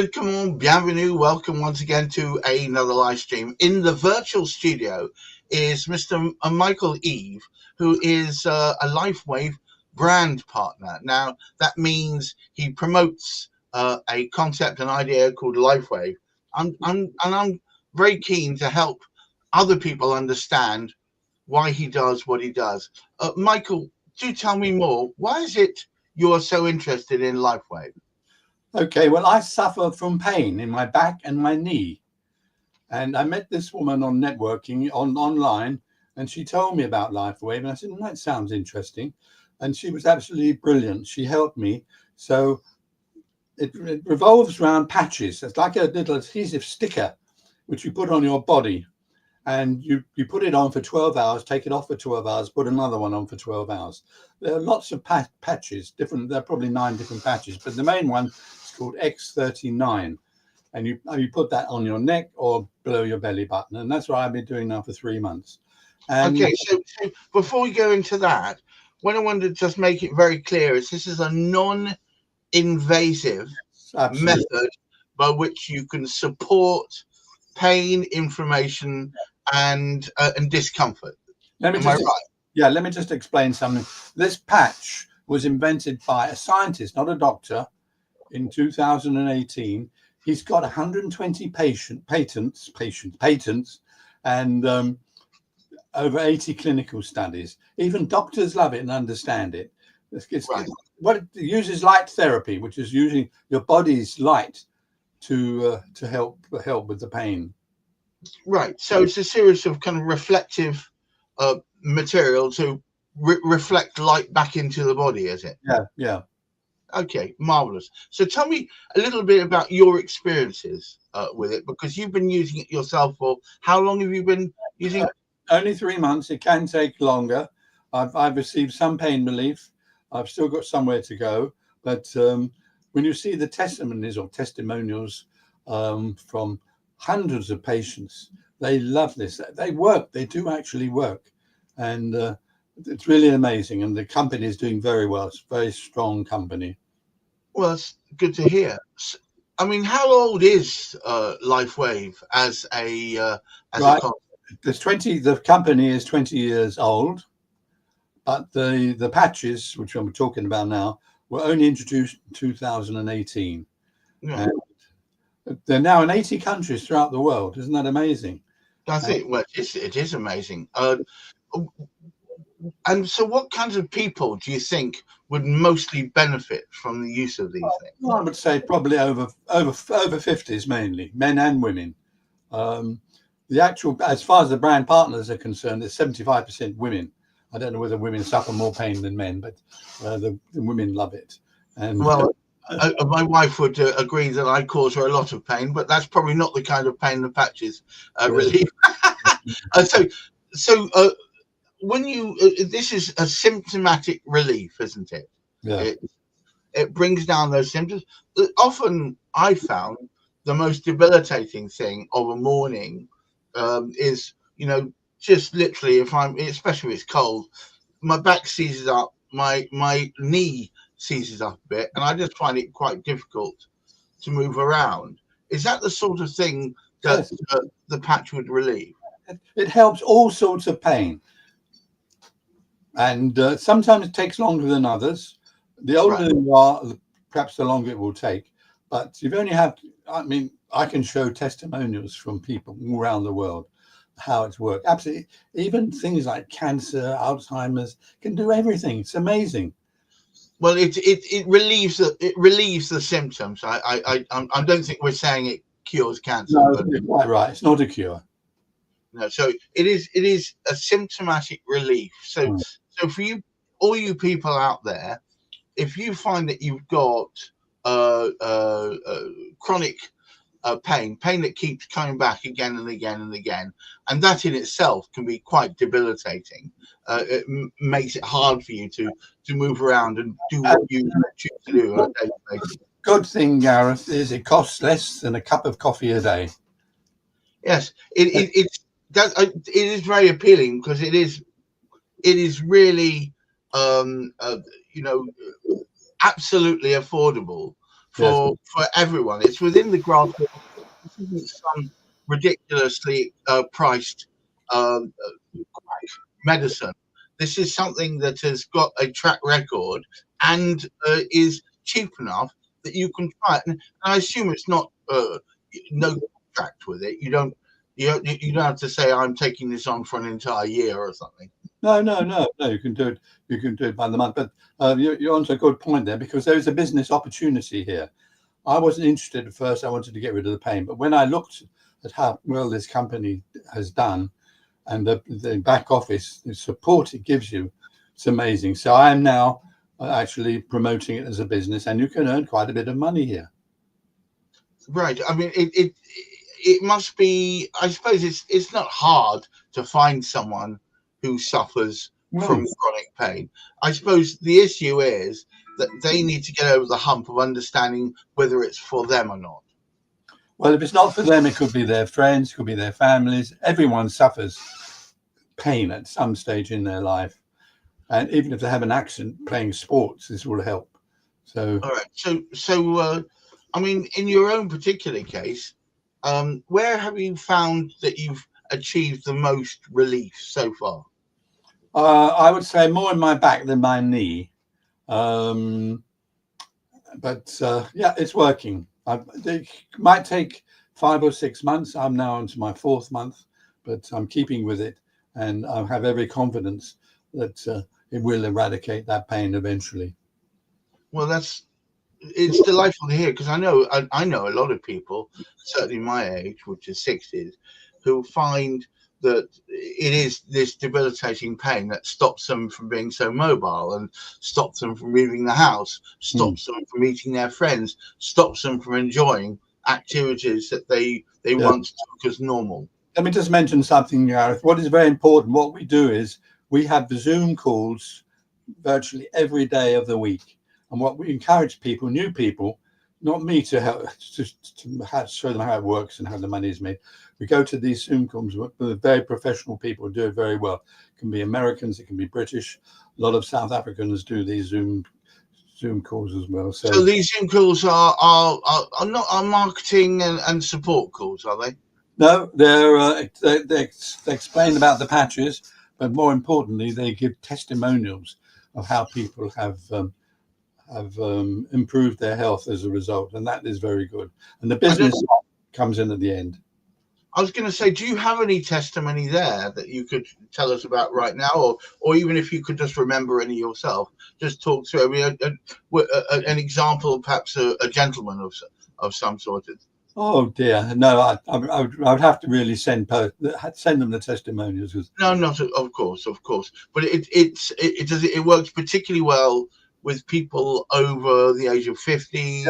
Good, come on, bienvenue, welcome once again to another live stream. In the virtual studio is Mr. Michael Eve, who is a Lifewave brand partner. Now, that means he promotes a concept, an idea called Lifewave. I'm very keen to help other people understand why he does what he does. Michael, do tell me more. Why is it you're so interested in Lifewave? Okay, well, I suffer from pain in my back and my knee. And I met this woman on networking online, and she told me about Lifewave. And I said, that sounds interesting. And she was absolutely brilliant. She helped me. So it revolves around patches. It's like a little adhesive sticker, which you put on your body. And you put it on for 12 hours, take it off for 12 hours, put another one on for 12 hours. There are lots of patches, there are probably 9 different patches, but the main one is called X39. And you put that on your neck or below your belly button. And that's what I've been doing now for 3 months. And okay, so before we go into that, what I wanted to just make it very clear is this is a non-invasive method by which you can support pain, inflammation, and discomfort. Am I right? Yeah, let me just explain something. This patch was invented by a scientist, not a doctor, in 2018. He's got 120 patents, and over 80 clinical studies. Even doctors love it and understand it. It uses light therapy, which is using your body's light to help with the pain. Right. So it's a series of kind of reflective material to reflect light back into the body, is it? Yeah. Okay, marvelous. So tell me a little bit about your experiences with it, because you've been using it yourself for how long have you been using it? Only 3 months. It can take longer. I've received some pain relief. I've still got somewhere to go. But when you see the testimonials from hundreds of patients, they love this. They work. They do actually work. And it's really amazing. And the company is doing very well. It's a very strong company. Well, it's good to hear. I mean, how old is Lifewave as a concept? The company is 20 years old, but the patches, which I'm talking about now, were only introduced in 2018. Yeah. And they're now in 80 countries throughout the world. Isn't that amazing? That's it. Well, it is amazing. And so what kinds of people do you think would mostly benefit from the use of these things? Well, I would say probably over 50s, mainly men and women. The actual, as far as the brand partners are concerned, it's 75% women. I don't know whether women suffer more pain than men, but the women love it. And well, my wife would agree that I cause her a lot of pain, but that's probably not the kind of pain the patches relieve. So when you this is a symptomatic relief, isn't it? Yeah. It brings down those symptoms. Often I found the most debilitating thing of a morning is, just literally especially if it's cold, my back seizes up, my knee seizes up a bit, and I just find it quite difficult to move around. Is that the sort of thing that the patch would relieve? It helps all sorts of pain. And sometimes it takes longer than others. The older you are, perhaps the longer it will take. But you've only I can show testimonials from people all around the world how it's worked. Absolutely. Even things like cancer, Alzheimer's, can do everything. It's amazing. Well, it relieves the symptoms. I don't think we're saying it cures cancer. No, you're quite right. It's not a cure. No, so it is a symptomatic relief. So for you, all you people out there, if you find that you've got chronic pain that keeps coming back again and again and again, and that in itself can be quite debilitating. It makes it hard for you to move around and do what you choose to do on a daily basis. Good thing, Gareth, is it costs less than a cup of coffee a day. Yes, it is very appealing because it is really absolutely affordable for everyone. It's within the grasp. This isn't some ridiculously priced medicine. This is something that has got a track record and is cheap enough that you can try it. And I assume it's not no contract with it. You don't have to say I'm taking this on for an entire year or something. No. You can do it. You can do it by the month. But you're onto a good point there, because there is a business opportunity here. I wasn't interested at first. I wanted to get rid of the pain, but when I looked at how well this company has done, and the back office, the support it gives you, it's amazing. So I am now actually promoting it as a business, and you can earn quite a bit of money here. Right. I mean, it must be. I suppose it's not hard to find someone who suffers from chronic pain. I suppose the issue is that they need to get over the hump of understanding whether it's for them or not. Well, if it's not for them, it could be their friends, it could be their families. Everyone suffers pain at some stage in their life. And even if they have an accident playing sports, this will help. So, all right. So I mean, in your own particular case, where have you found that you've achieved the most relief so far? I would say more in my back than my knee. But yeah, it's working. It might take 5 or 6 months. I'm now into my 4th month, but I'm keeping with it, and I have every confidence that it will eradicate that pain eventually. Well, it's delightful to hear, because I know a lot of people, certainly my age, which is 60s, who find that it is this debilitating pain that stops them from being so mobile, and stops them from leaving the house, stops them from meeting their friends, stops them from enjoying activities that they once took as normal. Let me just mention something, Gareth. What is very important, what we do is we have the Zoom calls virtually every day of the week. And what we encourage people, new people, not me to help, to show them how it works and how the money is made. We go to these Zoom calls with very professional people who do it very well. It can be Americans, it can be British. A lot of South Africans do these Zoom calls as well. So these Zoom calls are not marketing and support calls, are they? No, they explain about the patches, but more importantly, they give testimonials of how people have improved their health as a result, and that is very good. And the business comes in at the end. I was going to say, do you have any testimony there that you could tell us about right now, or even if you could just remember any yourself, just talk through? I mean, an example, perhaps a gentleman of some sort. Oh dear, no! I would have to really send them the testimonials. No, not of course, but it works particularly well with people over the age of 50,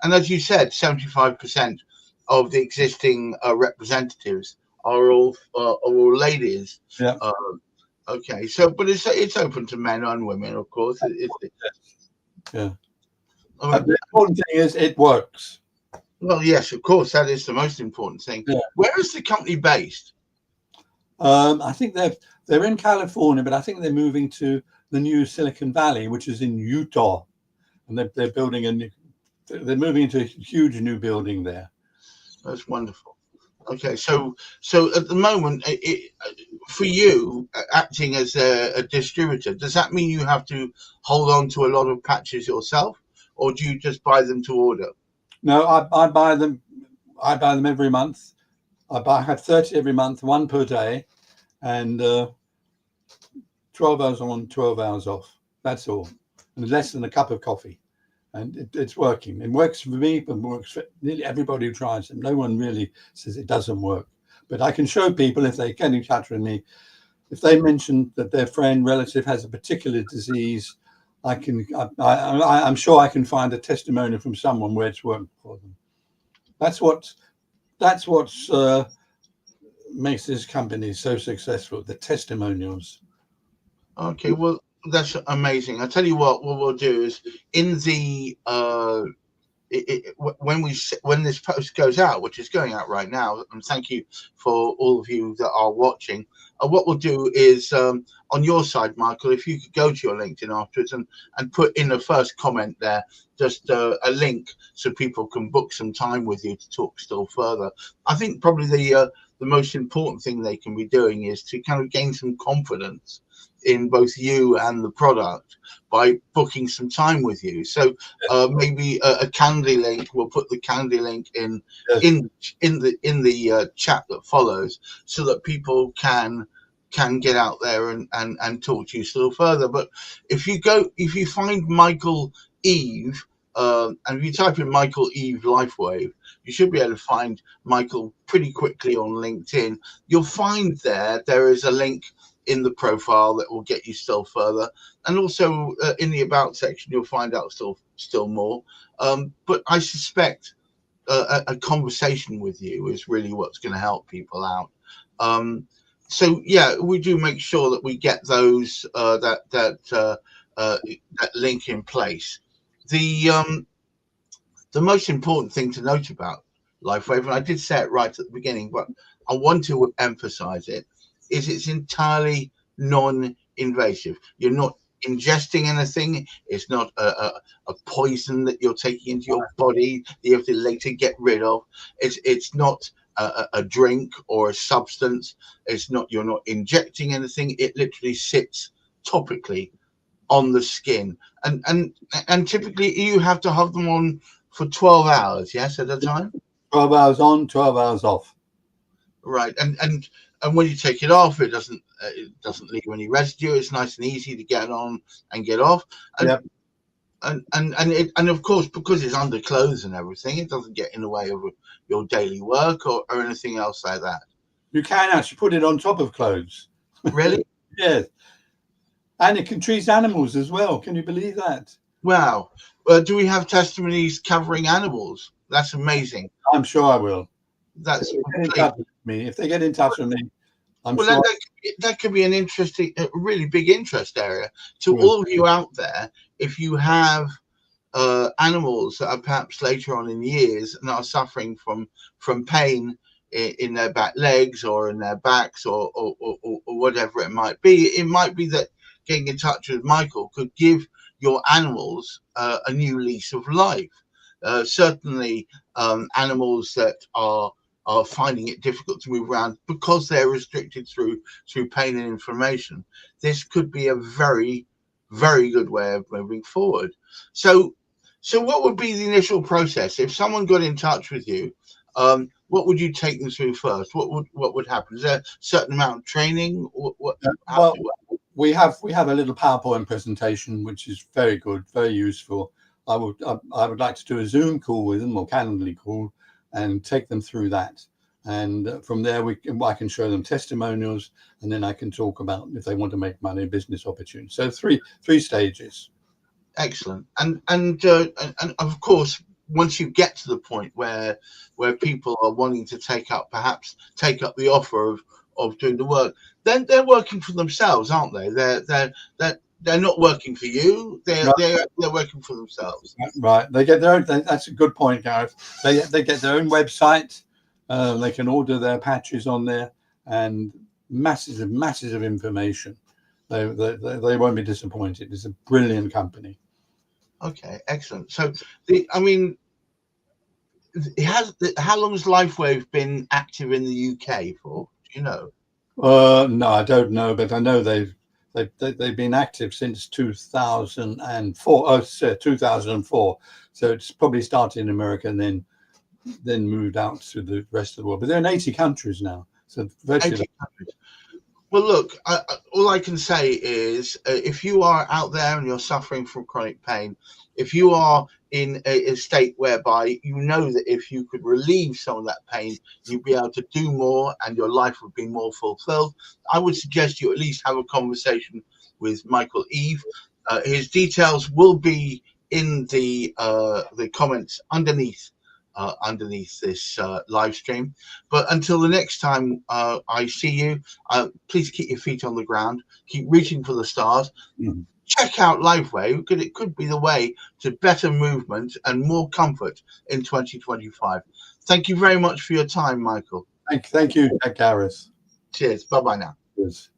and as you said, 75% of the existing representatives are all ladies. Yeah. Okay. So, but it's open to men and women, of course. Yeah. I mean, the important thing is it works. Well, yes, of course, that is the most important thing. Yeah. Where is the company based? I think they're in California, but I think they're moving to the new Silicon Valley, which is in Utah, and they're building they're moving into a huge new building there. That's wonderful. Okay, so at the moment, for you acting as a distributor, does that mean you have to hold on to a lot of patches yourself, or do you just buy them to order? No, I buy them. I buy them every month. I have 30 every month, 1 per day, and 12 hours on, 12 hours off. That's all, and less than a cup of coffee. And it's working. It works for me, but works for nearly everybody who tries them. No one really says it doesn't work. But I can show people, if they get in touch with me, if they mention that their friend, relative has a particular disease, I'm sure I can find a testimonial from someone where it's worked for them. That's what makes this company so successful, the testimonials. Okay, well, that's amazing. I tell you what we'll do is in when this post goes out, which is going out right now, and thank you for all of you that are watching. What we'll do is on your side, Michael, if you could go to your LinkedIn afterwards and put in the first comment there, just a link so people can book some time with you to talk still further. I think probably the most important thing they can be doing is to kind of gain some confidence in both you and the product by booking some time with you. So maybe a Candy link. We'll put the Candy link in the chat that follows, so that people can get out there and talk to you still further. But if you find Michael Eve, and if you type in Michael Eve Lifewave, you should be able to find Michael pretty quickly on LinkedIn. You'll find there is a link in the profile that will get you still further, and also in the about section you'll find out still more. But I suspect a conversation with you is really what's going to help people out. So yeah, we do make sure that we get those that link in place. The most important thing to note about Lifewave, and I did say it right at the beginning, but I want to emphasize it, is it's entirely non-invasive. You're not ingesting anything. It's not a poison that you're taking into your body that you have to later get rid of. It's not a drink or a substance. You're not injecting anything. It literally sits topically on the skin, and typically you have to have them on for 12 hours, yes, at a time. 12 hours on, 12 hours off. Right, and when you take it off, it doesn't leave any residue. It's nice and easy to get on and get off. And, yep. And of course, because it's under clothes and everything, it doesn't get in the way of your daily work or anything else like that. You can actually put it on top of clothes. Really? Yes. And it can treat animals as well. Can you believe that? Wow. Do we have testimonies covering animals? That's amazing. I'm sure I will. That's if they get in touch with me, I'm well, sure that could be an interesting, really big interest area to all of you out there. If you have animals that are perhaps later on in years and are suffering from pain in their back legs or in their backs or whatever it might be that getting in touch with Michael could give your animals a new lease of life. Certainly animals that are finding it difficult to move around because they're restricted through pain and inflammation. This could be a very, very good way of moving forward. So what would be the initial process if someone got in touch with you? What would you take them through first? What would happen? Is there a certain amount of training? We have a little PowerPoint presentation which is very good, very useful. I would like to do a Zoom call with them or Calendly call and take them through that. And from there, I can show them testimonials, and then I can talk about if they want to make money, business opportunities. So three stages. Excellent. And of course, once you get to the point where people are wanting to take up the offer of doing the work, then they're working for themselves, aren't they? They're not working for you. They're working for themselves. Right. They get their own. That's a good point, Gareth. They get their own website. They can order their patches on there, and masses of information. They won't be disappointed. It's a brilliant company. Okay, excellent. So how long has Lifewave been active in the UK for? Do you know? No, I don't know, but I know they've been active since 2004. 2004. So it's probably started in America and then moved out to the rest of the world. But they're in 80 countries now. So virtually 80 countries. Well, look, all I can say is if you are out there and you're suffering from chronic pain, if you are in a state whereby you know that if you could relieve some of that pain, you'd be able to do more and your life would be more fulfilled, I would suggest you at least have a conversation with Michael Eve. His details will be in the comments underneath this live stream. But until the next time I see you, please keep your feet on the ground, keep reaching for the stars. check out Lifewave, because it could be the way to better movement and more comfort in 2025. Thank you very much for your time, Michael. Thank you, Gareth. Cheers. Bye-bye now. Cheers.